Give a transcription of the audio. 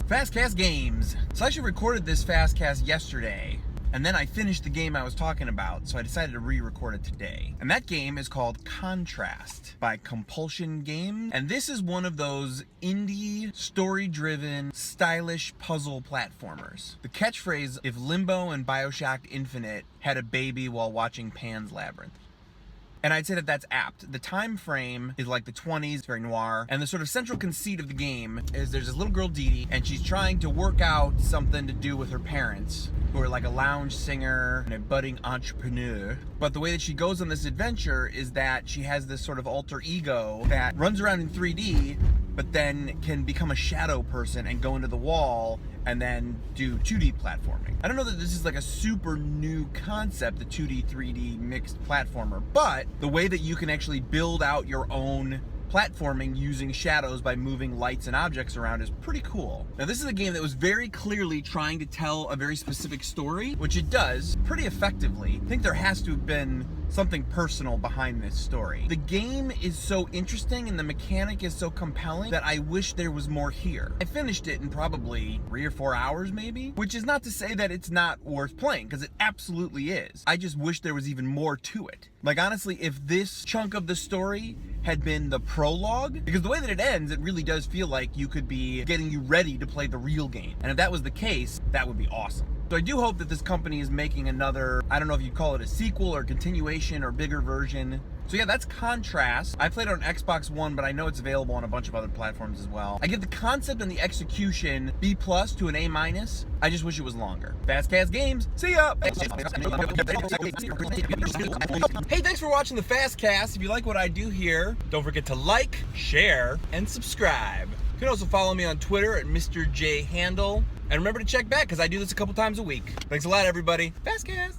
FastCast games. So I actually recorded this FastCast yesterday, and then I finished the game I was talking about, so I decided to re-record it today. And that game is called Contrast by Compulsion Games. And this is one of those indie, story-driven, stylish puzzle platformers. The catchphrase, if Limbo and Bioshock Infinite had a baby while watching Pan's Labyrinth. And I'd say that that's apt. The time frame is like the 20s, very noir. And the sort of central conceit of the game is there's this little girl, Dee Dee, and she's trying to work out something to do with her parents, who are like a lounge singer and a budding entrepreneur. But the way that she goes on this adventure is that she has this sort of alter ego that runs around in 3D, but then can become a shadow person and go into the wall and then do 2D platforming. I don't know that this is like a super new concept, the 2D, 3D mixed platformer, but the way that you can actually build out your own platforming using shadows by moving lights and objects around is pretty cool. Now this is a game that was very clearly trying to tell a very specific story, which it does pretty effectively. I think there has to have been something personal behind this story. The game is so interesting and the mechanic is so compelling that I wish there was more here. I finished it in probably 3 or 4 hours maybe, which is not to say that it's not worth playing, because it absolutely is. I just wish there was even more to it. Like honestly, if this chunk of the story had been the prologue, because the way that it ends, it really does feel like you could be getting you ready to play the real game. And if that was the case, that would be awesome. So I do hope that this company is making another, I don't know if you'd call it a sequel or continuation or bigger version. So yeah, that's Contrast. I played it on Xbox One, but I know it's available on a bunch of other platforms as well. I give the concept and the execution B+ to an A-. I just wish it was longer. FastCast Games, see ya! Hey, thanks for watching the FastCast. If you like what I do here, don't forget to like, share, and subscribe. You can also follow me on Twitter at Mr. J Handle. And remember to check back, because I do this a couple times a week. Thanks a lot, everybody. FastCast!